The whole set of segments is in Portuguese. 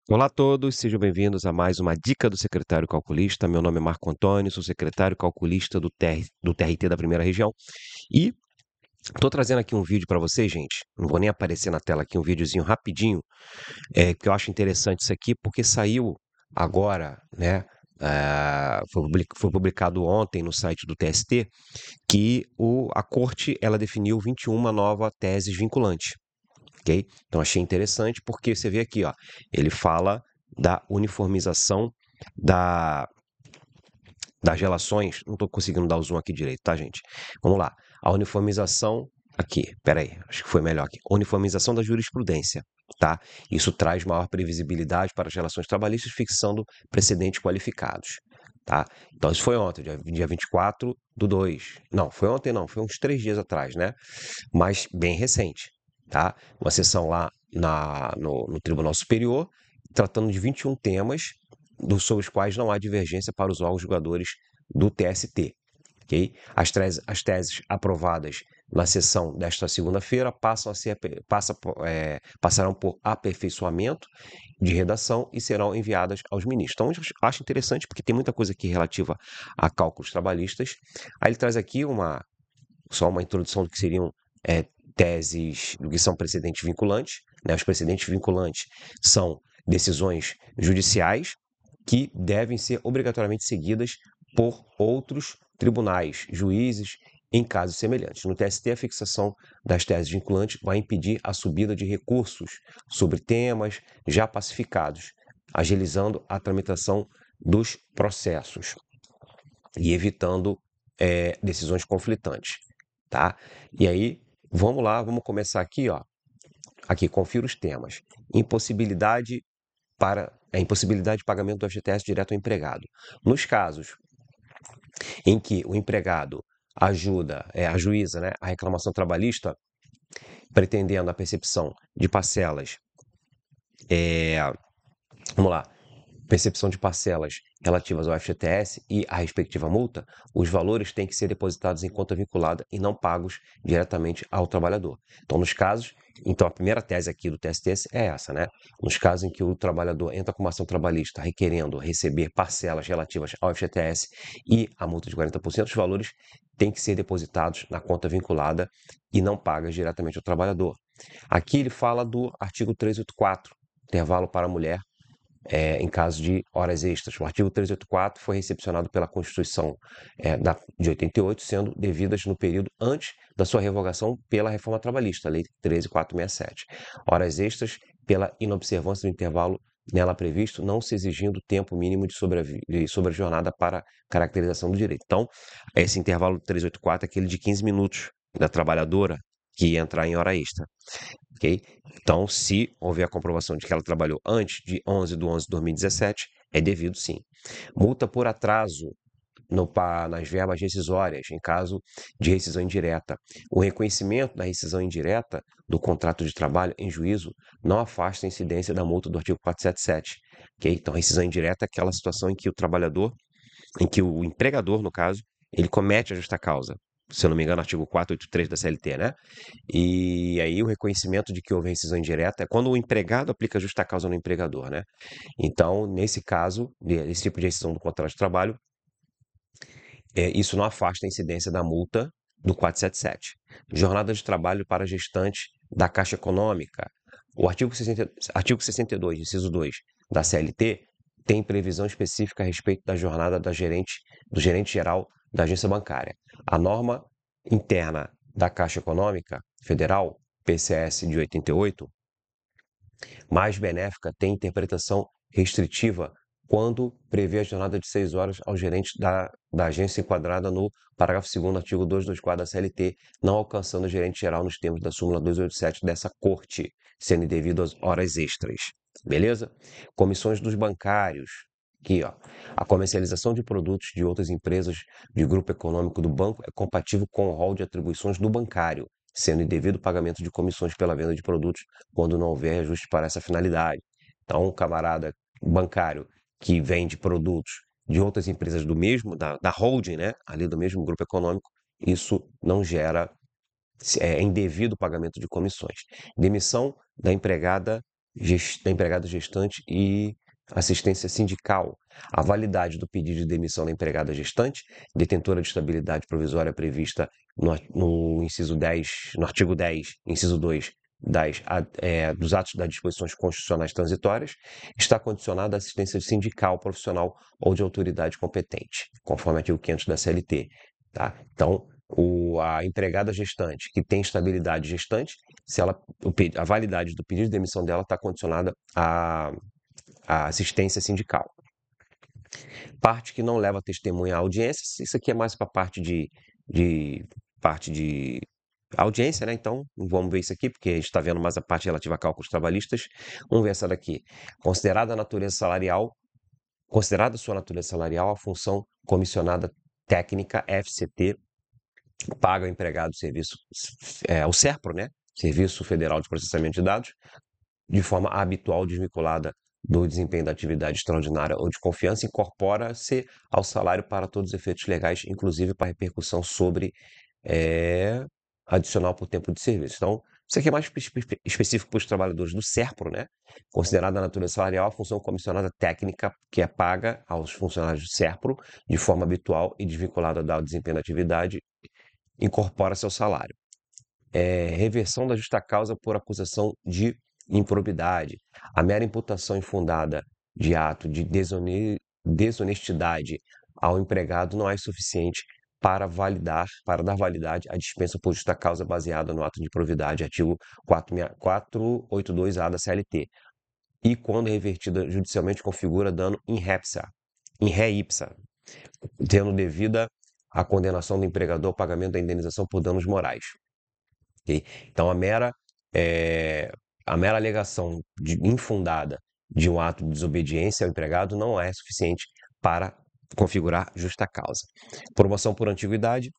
Olá a todos, sejam bem-vindos a mais uma dica do secretário calculista. Meu nome é Marco Antônio, sou secretário calculista do TRT da Primeira Região e estou trazendo aqui um vídeo para vocês, gente. Não vou nem aparecer na tela aqui, um videozinho rapidinho, que eu acho interessante isso aqui, porque saiu agora, né? Foi publicado ontem no site do TST que a corte ela definiu 21 novas teses vinculantes. Ok? Então achei interessante porque você vê aqui, ó, ele fala da uniformização da, das relações. Não estou conseguindo dar o zoom aqui direito, tá, gente? Vamos lá. A uniformização. Aqui, peraí, acho que foi melhor aqui. Uniformização da jurisprudência, tá? Isso traz maior previsibilidade para as relações trabalhistas, fixando precedentes qualificados, tá? Então, isso foi ontem, dia 24/2. Não, foi ontem não, foi uns 3 dias atrás, né? Mas bem recente, tá? Uma sessão lá no Tribunal Superior, tratando de 21 temas, sobre os quais não há divergência para os órgãos julgadores do TST. Okay? As teses aprovadas na sessão desta segunda-feira passarão por aperfeiçoamento de redação e serão enviadas aos ministros. Então, eu acho interessante, porque tem muita coisa aqui relativa a cálculos trabalhistas. Aí ele traz aqui só uma introdução do que seriam é, teses, do que são precedentes vinculantes. Né? Os precedentes vinculantes são decisões judiciais que devem ser obrigatoriamente seguidas por outros tribunais, juízes, em casos semelhantes. No TST, a fixação das teses vinculantes vai impedir a subida de recursos sobre temas já pacificados, agilizando a tramitação dos processos e evitando decisões conflitantes, tá? E aí, vamos lá, vamos começar aqui, ó. Aqui, confira os temas. Impossibilidade de pagamento do FGTS direto ao empregado. Nos casos em que o empregado ajuiza, né, a reclamação trabalhista, pretendendo a percepção de parcelas, vamos lá, percepção de parcelas relativas ao FGTS e à respectiva multa, os valores têm que ser depositados em conta vinculada e não pagos diretamente ao trabalhador. Então a primeira tese aqui do TST é essa, né? Nos casos em que o trabalhador entra com uma ação trabalhista requerendo receber parcelas relativas ao FGTS e a multa de 40%, os valores têm que ser depositados na conta vinculada e não pagas diretamente ao trabalhador. Aqui ele fala do artigo 384, intervalo para a mulher em caso de horas extras. O artigo 384 foi recepcionado pela Constituição de 88, sendo devidas no período antes da sua revogação pela reforma trabalhista, Lei 13.467. Horas extras pela inobservância do intervalo nela previsto, não se exigindo tempo mínimo de sobrejornada para caracterização do direito. Então, esse intervalo 384 é aquele de 15 minutos da trabalhadora que ia entrar em hora extra. Ok? Então, se houver a comprovação de que ela trabalhou antes de 11/11/2017, é devido sim. Multa por atraso nas verbas rescisórias, em caso de rescisão indireta. O reconhecimento da rescisão indireta do contrato de trabalho em juízo não afasta a incidência da multa do artigo 477. Okay? Então, rescisão indireta é aquela situação em que o empregador, no caso, ele comete a justa causa. Se eu não me engano, artigo 483 da CLT, né? E aí o reconhecimento de que houve rescisão indireta é quando o empregado aplica justa causa no empregador, né? Então, nesse caso, esse tipo de rescisão do contrato de trabalho, isso não afasta a incidência da multa do 477. Jornada de trabalho para gestante da Caixa Econômica. O artigo 62, inciso 2 da CLT, tem previsão específica a respeito da jornada do gerente geral da agência bancária. A norma interna da Caixa Econômica Federal, PCS de 88, mais benéfica, tem interpretação restritiva quando prevê a jornada de 6 horas ao gerente da agência enquadrada no parágrafo 2º, artigo 224 da CLT, não alcançando o gerente geral nos termos da súmula 287 dessa corte, sendo indevido às horas extras. Beleza? Comissões dos bancários. Aqui, ó. A comercialização de produtos de outras empresas de grupo econômico do banco é compatível com o rol de atribuições do bancário, sendo indevido o pagamento de comissões pela venda de produtos quando não houver ajuste para essa finalidade. Então, um camarada bancário que vende produtos de outras empresas da holding, né, ali do mesmo grupo econômico, isso não gera indevido pagamento de comissões. Demissão da empregada da empregada gestante e assistência sindical. A validade do pedido de demissão da empregada gestante, detentora de estabilidade provisória prevista no inciso 10, no artigo 10, inciso 2 dos atos das disposições constitucionais transitórias, está condicionada à assistência sindical, profissional ou de autoridade competente, conforme o artigo 500 da CLT. Tá? Então, a empregada gestante que tem estabilidade gestante, se ela, a validade do pedido de demissão dela está condicionada à assistência sindical. Parte que não leva testemunha à audiência, isso aqui é mais para parte de audiência, né? Então, vamos ver isso aqui, porque a gente está vendo mais a parte relativa a cálculos trabalhistas. Vamos ver essa daqui. Considerada sua natureza salarial, a função comissionada técnica FCT paga ao empregado o SERPRO, né? Serviço Federal de Processamento de Dados, de forma habitual desvinculada do desempenho da atividade extraordinária ou de confiança, incorpora-se ao salário para todos os efeitos legais, inclusive para repercussão sobre adicional por tempo de serviço. Então, isso aqui é mais específico para os trabalhadores do SERPRO, né? Considerada a natureza salarial, a função comissionada técnica que é paga aos funcionários do SERPRO de forma habitual e desvinculada do desempenho da atividade, incorpora seu salário. Reversão da justa causa por acusação de improbidade. A mera imputação infundada de ato de desonestidade ao empregado não é suficiente para dar validade à dispensa por justa causa baseada no ato de improbidade, artigo 482-A da CLT. E quando revertida judicialmente configura dano in re ipsa, tendo devida a condenação do empregador ao pagamento da indenização por danos morais. Okay? Então, a mera alegação infundada de um ato de desobediência ao empregado não é suficiente para configurar justa causa. Promoção por antiguidade.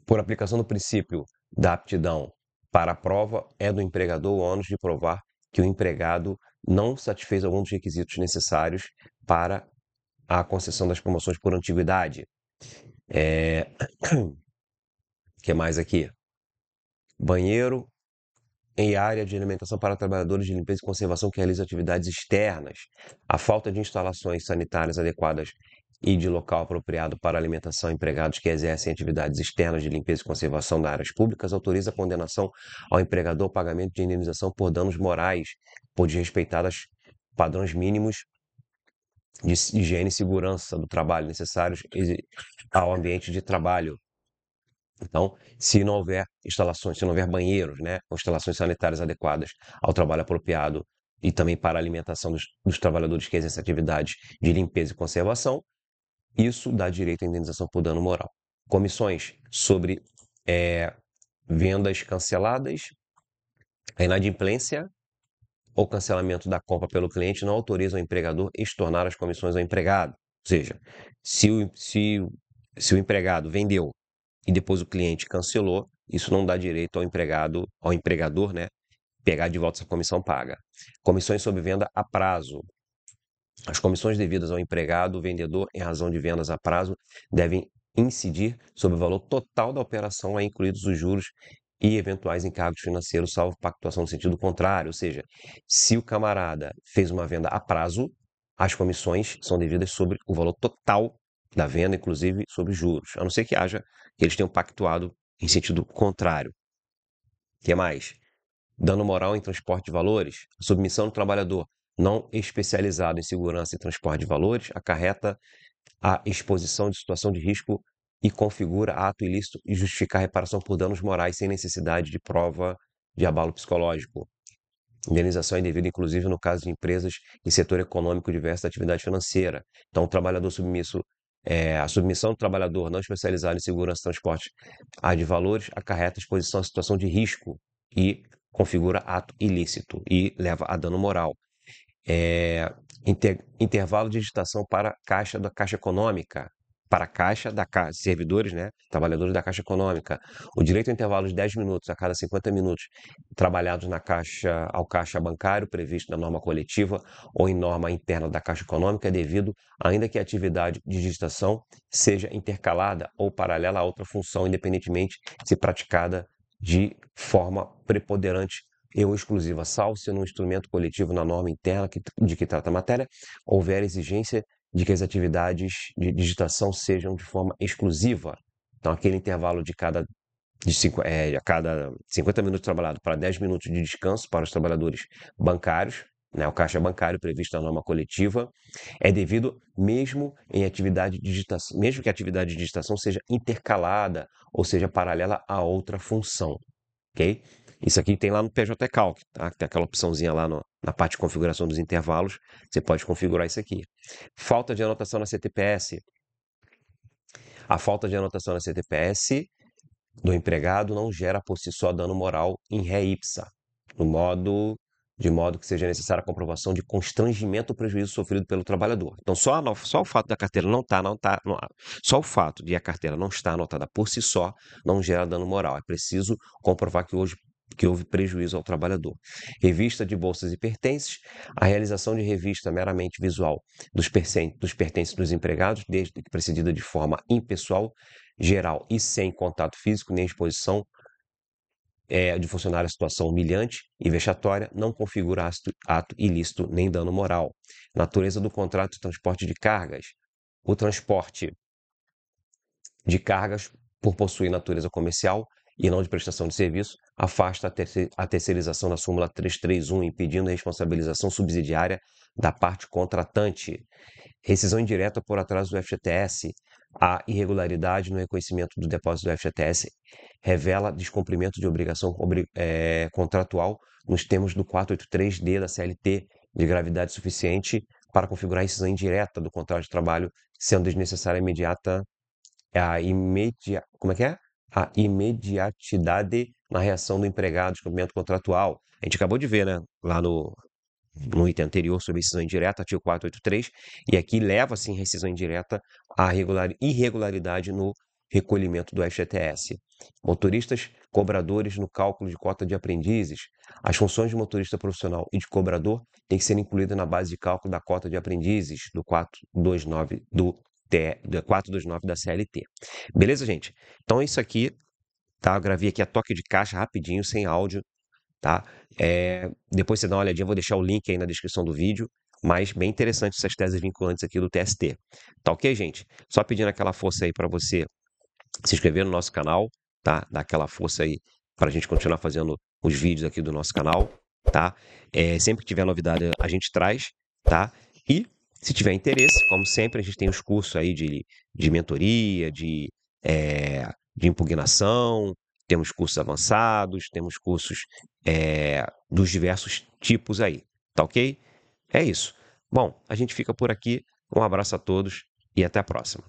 Por aplicação do princípio da aptidão para a prova, é do empregador o ônus de provar que o empregado não satisfez algum dos requisitos necessários para a concessão das promoções por antiguidade. O que mais aqui? Banheiro em área de alimentação para trabalhadores de limpeza e conservação que realizam atividades externas. A falta de instalações sanitárias adequadas e de local apropriado para alimentação a empregados que exercem atividades externas de limpeza e conservação das áreas públicas autoriza a condenação ao empregador ao pagamento de indenização por danos morais, por desrespeitadas padrões mínimos de higiene e segurança do trabalho necessários ao ambiente de trabalho. Então, se não houver instalações, se não houver banheiros, né, ou instalações sanitárias adequadas ao trabalho apropriado e também para a alimentação dos trabalhadores que exercem atividades de limpeza e conservação, isso dá direito à indenização por dano moral. Comissões sobre vendas canceladas, a inadimplência ou cancelamento da compra pelo cliente não autorizam o empregador a estornar as comissões ao empregado. Ou seja, se o empregado vendeu e depois o cliente cancelou, isso não dá direito ao empregador, né, pegar de volta essa comissão paga. Comissões sobre venda a prazo. As comissões devidas ao empregado, vendedor, em razão de vendas a prazo, devem incidir sobre o valor total da operação, incluídos os juros e eventuais encargos financeiros, salvo pactuação no sentido contrário. Ou seja, se o camarada fez uma venda a prazo, as comissões são devidas sobre o valor total da venda, inclusive sobre juros, a não ser que eles tenham pactuado em sentido contrário. O que mais? Dano moral em transporte de valores. A submissão do trabalhador não especializado em segurança e transporte de valores acarreta a exposição de situação de risco e configura ato ilícito e justificar reparação por danos morais sem necessidade de prova de abalo psicológico. Indenização indevida, inclusive, no caso de empresas em setor econômico diverso da atividade financeira. Então, o trabalhador submisso, a submissão do trabalhador não especializado em segurança e transporte de valores acarreta a exposição à situação de risco e configura ato ilícito e leva a dano moral. Intervalo de digitação para a caixa da Caixa Econômica, para a caixa da servidores, né, trabalhadores da Caixa Econômica. O direito ao intervalo de 10 minutos a cada 50 minutos trabalhados ao caixa bancário previsto na norma coletiva ou em norma interna da Caixa Econômica é devido, ainda que a atividade de digitação seja intercalada ou paralela a outra função, independentemente se praticada de forma preponderante ou exclusiva, salvo se no instrumento coletivo na norma interna de que trata a matéria houver exigência de que as atividades de digitação sejam de forma exclusiva. Então, aquele intervalo a cada 50 minutos trabalhado para 10 minutos de descanso para os trabalhadores bancários, né, o caixa bancário previsto na norma coletiva, é devido mesmo em atividade de digitação, mesmo que a atividade de digitação seja intercalada ou seja paralela a outra função, ok? Isso aqui tem lá no PJ Calc, tá? Tem aquela opçãozinha lá na parte de configuração dos intervalos, você pode configurar isso aqui. Falta de anotação na CTPS. A falta de anotação na CTPS do empregado não gera por si só dano moral in re ipsa, de modo que seja necessária a comprovação de constrangimento ou prejuízo sofrido pelo trabalhador. Então, só o fato da carteira só o fato de a carteira não estar anotada por si só não gera dano moral. É preciso comprovar que houve prejuízo ao trabalhador. Revista de bolsas e pertences. A realização de revista meramente visual dos pertences dos empregados, desde que precedida de forma impessoal, geral e sem contato físico nem exposição de funcionário a situação humilhante e vexatória, não configura ato ilícito nem dano moral. Natureza do contrato de transporte de cargas. O transporte de cargas, por possuir natureza comercial e não de prestação de serviço, afasta a terceirização da súmula 331, impedindo a responsabilização subsidiária da parte contratante. Rescisão indireta por atraso do FGTS. A irregularidade no reconhecimento do depósito do FGTS revela descumprimento de obrigação contratual nos termos do 483D da CLT, de gravidade suficiente para configurar a rescisão indireta do contrato de trabalho, sendo desnecessária a imediatidade na reação do empregado, descumprimento contratual. A gente acabou de ver, né, lá no item anterior sobre rescisão indireta, artigo 483, e aqui leva-se em rescisão indireta a irregularidade no recolhimento do FGTS. Motoristas cobradores no cálculo de cota de aprendizes. As funções de motorista profissional e de cobrador têm que ser incluídas na base de cálculo da cota de aprendizes do 429 da CLT. Beleza, gente? Então, isso aqui, tá? Eu gravei aqui a toque de caixa rapidinho, sem áudio, tá? Depois você dá uma olhadinha, eu vou deixar o link aí na descrição do vídeo, mas bem interessante essas teses vinculantes aqui do TST. Tá ok, gente? Só pedindo aquela força aí para você se inscrever no nosso canal, tá? Dar aquela força aí para a gente continuar fazendo os vídeos aqui do nosso canal, tá? Sempre que tiver novidade a gente traz, tá? E se tiver interesse, como sempre, a gente tem os cursos aí de mentoria, de impugnação, temos cursos avançados, temos cursos dos diversos tipos aí, tá ok? É isso. Bom, a gente fica por aqui. Um abraço a todos e até a próxima.